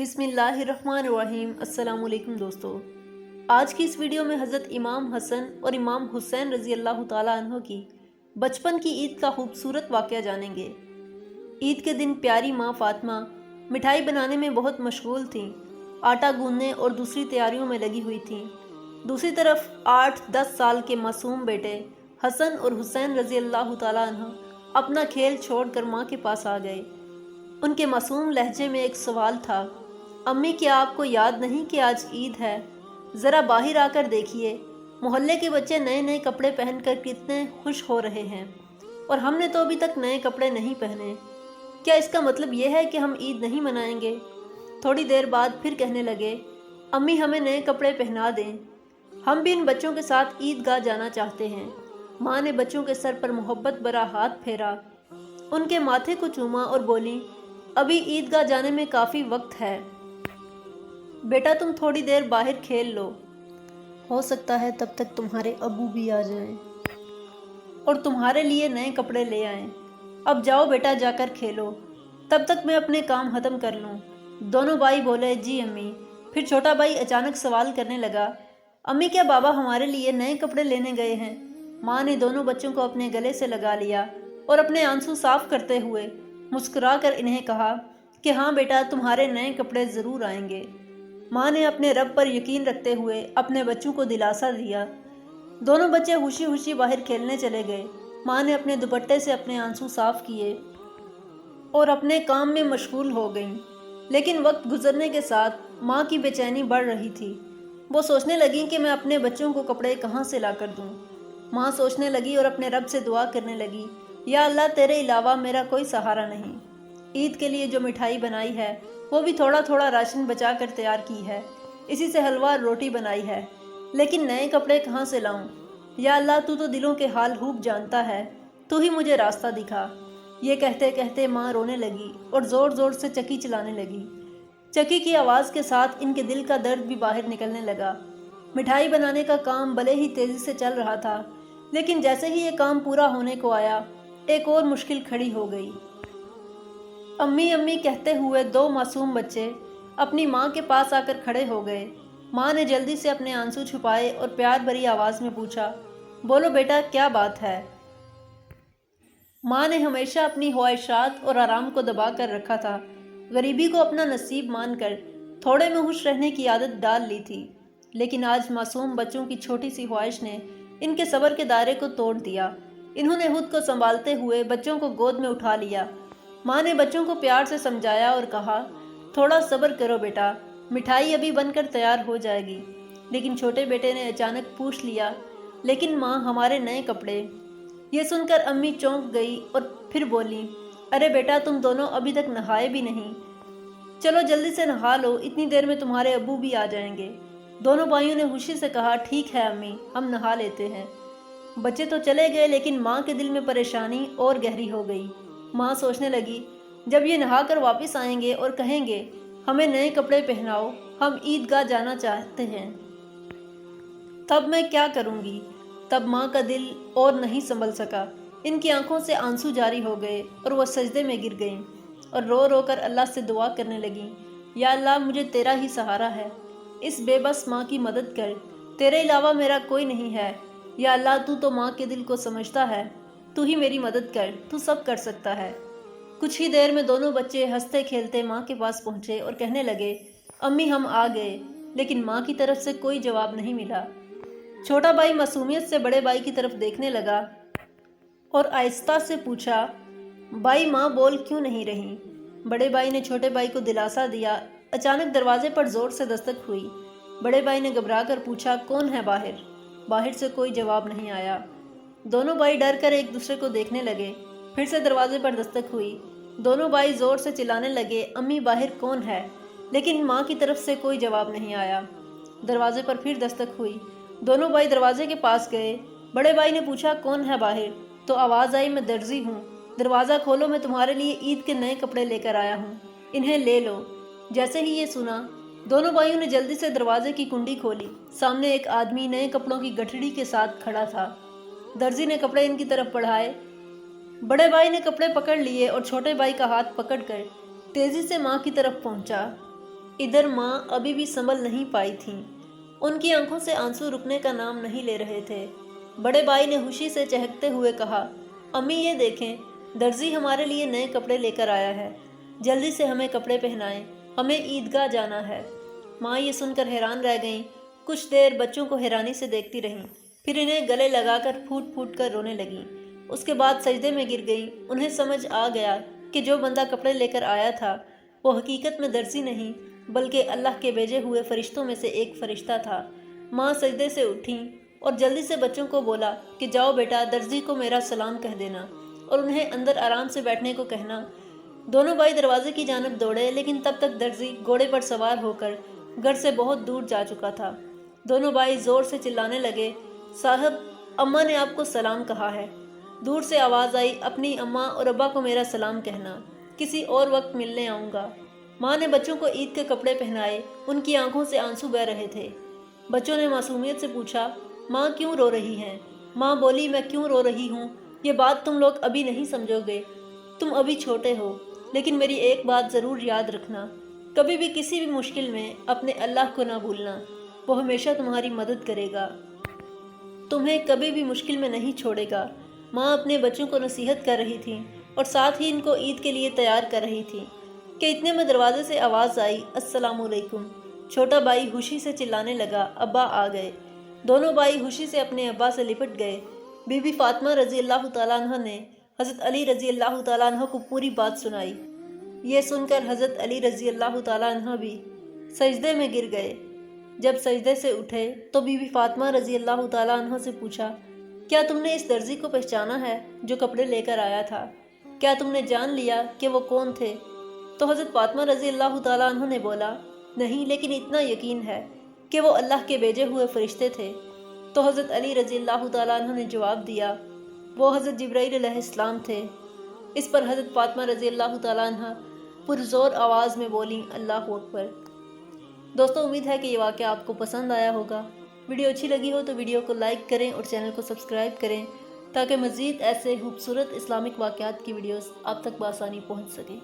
بسم اللہ الرحمن الرحیم۔ السلام علیکم دوستو، آج کی اس ویڈیو میں حضرت امام حسن اور امام حسین رضی اللہ تعالیٰ عنہ کی بچپن کی عید کا خوبصورت واقعہ جانیں گے۔ عید کے دن پیاری ماں فاطمہ مٹھائی بنانے میں بہت مشغول تھیں، آٹا گوندنے اور دوسری تیاریوں میں لگی ہوئی تھیں۔ دوسری طرف 8-10 سال کے معصوم بیٹے حسن اور حسین رضی اللہ تعالیٰ عنہ اپنا کھیل چھوڑ کر ماں کے پاس آ گئے۔ ان کے معصوم لہجے میں ایک سوال تھا، امی کیا آپ کو یاد نہیں کہ آج عید ہے؟ ذرا باہر آ کر دیکھیے، محلے کے بچے نئے نئے کپڑے پہن کر کتنے خوش ہو رہے ہیں اور ہم نے تو ابھی تک نئے کپڑے نہیں پہنے۔ کیا اس کا مطلب یہ ہے کہ ہم عید نہیں منائیں گے؟ تھوڑی دیر بعد پھر کہنے لگے، امی ہمیں نئے کپڑے پہنا دیں، ہم بھی ان بچوں کے ساتھ عید گاہ جانا چاہتے ہیں۔ ماں نے بچوں کے سر پر محبت بھرا ہاتھ پھیرا، ان کے ماتھے کو چوما اور بولی، ابھی عید گاہ جانے میں کافی وقت ہے، بیٹا تم تھوڑی دیر باہر کھیل لو، ہو سکتا ہے تب تک تمہارے ابو بھی آ جائیں اور تمہارے لیے نئے کپڑے لے آئیں۔ اب جاؤ بیٹا جا کر کھیلو، تب تک میں اپنے کام ختم کر لوں۔ دونوں بھائی بولے، جی امی۔ پھر چھوٹا بھائی اچانک سوال کرنے لگا، امی کیا بابا ہمارے لیے نئے کپڑے لینے گئے ہیں؟ ماں نے دونوں بچوں کو اپنے گلے سے لگا لیا اور اپنے آنسو صاف کرتے ہوئے مسکرا کر انہیں کہا کہ ہاں بیٹا تمہارے نئے کپڑے ضرور آئیں گے۔ ماں نے اپنے رب پر یقین رکھتے ہوئے اپنے بچوں کو دلاسا دیا۔ دونوں بچے خوشی خوشی باہر کھیلنے چلے گئے۔ ماں نے اپنے دوپٹے سے اپنے آنسو صاف کیے اور اپنے کام میں مشغول ہو گئیں، لیکن وقت گزرنے کے ساتھ ماں کی بے چینی بڑھ رہی تھی۔ وہ سوچنے لگیں کہ میں اپنے بچوں کو کپڑے کہاں سے لا کر دوں۔ ماں سوچنے لگی اور اپنے رب سے دعا کرنے لگی، یا اللہ تیرے علاوہ میرا کوئی سہارا نہیں۔ عید کے لیے جو مٹھائی بنائی ہے وہ بھی تھوڑا تھوڑا راشن بچا کر تیار کی ہے، اسی سے حلوہ اور روٹی بنائی ہے، لیکن نئے کپڑے کہاں سے لاؤں؟ یا اللہ تو دلوں کے حال خوب جانتا ہے، تو ہی مجھے راستہ دکھا۔ یہ کہتے کہتے ماں رونے لگی اور زور زور سے چکی چلانے لگی۔ چکی کی آواز کے ساتھ ان کے دل کا درد بھی باہر نکلنے لگا۔ مٹھائی بنانے کا کام بھلے ہی تیزی سے چل رہا تھا، لیکن جیسے ہی یہ کام پورا ہونے کو آیا، ایک اور مشکل کھڑی ہو گئی۔ امی امی کہتے ہوئے دو معصوم بچے اپنی ماں کے پاس آ کر کھڑے ہو گئے۔ ماں نے جلدی سے اپنے آنسو چھپائے اور پیار بھری آواز میں پوچھا، بولو بیٹا کیا بات ہے؟ ماں نے ہمیشہ اپنی خواہشات اور آرام کو دبا کر رکھا تھا، غریبی کو اپنا نصیب مان کر تھوڑے میں خوش رہنے کی عادت ڈال لی تھی، لیکن آج معصوم بچوں کی چھوٹی سی خواہش نے ان کے صبر کے دائرے کو توڑ دیا۔ انہوں نے خود کو سنبھالتے ہوئے بچوں کو گود میں اٹھا لیا۔ ماں نے بچوں کو پیار سے سمجھایا اور کہا، تھوڑا صبر کرو بیٹا، مٹھائی ابھی بن کر تیار ہو جائے گی۔ لیکن چھوٹے بیٹے نے اچانک پوچھ لیا، لیکن ماں ہمارے نئے کپڑے؟ یہ سن کر امی چونک گئی اور پھر بولی، ارے بیٹا تم دونوں ابھی تک نہائے بھی نہیں، چلو جلدی سے نہا لو، اتنی دیر میں تمہارے ابو بھی آ جائیں گے۔ دونوں بھائیوں نے خوشی سے کہا، ٹھیک ہے امی، ہم نہا لیتے ہیں۔ بچے تو چلے گئے، لیکن ماں کے دل میں پریشانی اور گہری ہو گئی۔ ماں سوچنے لگی، جب یہ نہا کر واپس آئیں گے اور کہیں گے ہمیں نئے کپڑے پہناؤ، ہم عید گاہ جانا چاہتے ہیں، تب میں کیا کروں گی؟ تب ماں کا دل اور نہیں سنبھل سکا، ان کی آنکھوں سے آنسو جاری ہو گئے اور وہ سجدے میں گر گئیں اور رو رو کر اللہ سے دعا کرنے لگیں، یا اللہ مجھے تیرا ہی سہارا ہے، اس بے بس ماں کی مدد کر، تیرے علاوہ میرا کوئی نہیں ہے۔ یا اللہ تو ماں کے دل کو سمجھتا ہے، تو ہی میری مدد کر، تو سب کر سکتا ہے۔ کچھ ہی دیر میں دونوں بچے ہنستے کھیلتے ماں کے پاس پہنچے اور کہنے لگے، امی ہم آ گئے، لیکن ماں کی طرف سے کوئی جواب نہیں ملا۔ چھوٹا بھائی معصومیت سے بڑے بھائی کی طرف دیکھنے لگا اور آہستہ سے پوچھا، بھائی ماں بول کیوں نہیں رہی؟ بڑے بھائی نے چھوٹے بھائی کو دلاسا دیا۔ اچانک دروازے پر زور سے دستک ہوئی۔ بڑے بھائی نے گھبرا کر پوچھا، کون ہے باہر؟ باہر سے کوئی جواب نہیں آیا۔ دونوں بھائی ڈر کر ایک دوسرے کو دیکھنے لگے۔ پھر سے دروازے پر دستک ہوئی۔ دونوں بھائی زور سے چلانے لگے، امی باہر کون ہے؟ لیکن ماں کی طرف سے کوئی جواب نہیں آیا۔ دروازے پر پھر دستک ہوئی۔ دونوں بھائی دروازے کے پاس گئے۔ بڑے بھائی نے پوچھا، کون ہے باہر؟ تو آواز آئی، میں درزی ہوں، دروازہ کھولو، میں تمہارے لیے عید کے نئے کپڑے لے کر آیا ہوں، انہیں لے لو۔ جیسے ہی یہ سنا، دونوں بھائیوں نے جلدی سے دروازے کی کنڈی کھولی۔ سامنے ایک آدمی نئے کپڑوں کی گٹھڑی کے ساتھ کھڑا تھا۔ درزی نے کپڑے ان کی طرف بڑھائے۔ بڑے بھائی نے کپڑے پکڑ لیے اور چھوٹے بھائی کا ہاتھ پکڑ کر تیزی سے ماں کی طرف پہنچا۔ ادھر ماں ابھی بھی سنبھل نہیں پائی تھیں۔ ان کی آنکھوں سے آنسو رکنے کا نام نہیں لے رہے تھے۔ بڑے بھائی نے خوشی سے چہکتے ہوئے کہا، امی یہ دیکھیں، درزی ہمارے لیے نئے کپڑے لے کر آیا ہے، جلدی سے ہمیں کپڑے پہنائیں، ہمیں عیدگاہ جانا ہے۔ ماں یہ سن کر حیران رہ گئیں، کچھ دیر بچوں کو حیرانی سے دیکھتی رہیں، پھر انہیں گلے لگا کر پھوٹ پھوٹ کر رونے لگیں۔ اس کے بعد سجدے میں گر گئیں۔ انہیں سمجھ آ گیا کہ جو بندہ کپڑے لے کر آیا تھا وہ حقیقت میں درزی نہیں بلکہ اللہ کے بھیجے ہوئے فرشتوں میں سے ایک فرشتہ تھا۔ ماں سجدے سے اٹھیں اور جلدی سے بچوں کو بولا کہ جاؤ بیٹا، درزی کو میرا سلام کہہ دینا اور انہیں اندر آرام سے بیٹھنے کو کہنا۔ دونوں بھائی دروازے کی جانب دوڑے، لیکن تب تک درزی گھوڑے پر سوار ہو کر گھر سے بہت دور جا چکا تھا۔ دونوں بھائی زور سے چلانے لگے، صاحب، اماں نے آپ کو سلام کہا ہے۔ دور سے آواز آئی، اپنی اماں اور ابا کو میرا سلام کہنا، کسی اور وقت ملنے آؤں گا۔ ماں نے بچوں کو عید کے کپڑے پہنائے، ان کی آنکھوں سے آنسو بہہ رہے تھے۔ بچوں نے معصومیت سے پوچھا، ماں کیوں رو رہی ہیں؟ ماں بولی، میں کیوں رو رہی ہوں یہ بات تم لوگ ابھی نہیں سمجھو گے، تم ابھی چھوٹے ہو، لیکن میری ایک بات ضرور یاد رکھنا، کبھی بھی کسی بھی مشکل میں اپنے اللہ کو نہ بھولنا، وہ ہمیشہ تمہاری مدد کرے گا، تمہیں کبھی بھی مشکل میں نہیں چھوڑے گا۔ ماں اپنے بچوں کو نصیحت کر رہی تھی اور ساتھ ہی ان کو عید کے لیے تیار کر رہی تھی کہ اتنے میں دروازے سے آواز آئی، السلام علیکم۔ چھوٹا بھائی خوشی سے چلانے لگا، ابا آ گئے۔ دونوں بھائی خوشی سے اپنے ابا سے لپٹ گئے۔ بی بی فاطمہ رضی اللہ تعالیٰ عنہ نے حضرت علی رضی اللہ تعالیٰ عنہ کو پوری بات سنائی۔ یہ سن کر حضرت علی رضی اللہ تعالیٰ عنہ بھی سجدے میں گر گئے۔ جب سجدے سے اٹھے تو بی بی فاطمہ رضی اللہ تعالیٰ عنہ سے پوچھا، کیا تم نے اس درزی کو پہچانا ہے جو کپڑے لے کر آیا تھا؟ کیا تم نے جان لیا کہ وہ کون تھے؟ تو حضرت فاطمہ رضی اللہ تعالیٰ عنہ نے بولا، نہیں، لیکن اتنا یقین ہے کہ وہ اللہ کے بھیجے ہوئے فرشتے تھے۔ تو حضرت علی رضی اللہ تعالیٰ عنہ نے جواب دیا، وہ حضرت جبرائیل علیہ السلام تھے۔ اس پر حضرت فاطمہ رضی اللہ تعالیٰ عنہ پرزور آواز میں بولیں، اللہ اکبر۔ دوستوں، امید ہے کہ یہ واقعہ آپ کو پسند آیا ہوگا۔ ویڈیو اچھی لگی ہو تو ویڈیو کو لائک کریں اور چینل کو سبسکرائب کریں تاکہ مزید ایسے خوبصورت اسلامک واقعات کی ویڈیوز آپ تک بآسانی پہنچ سکیں۔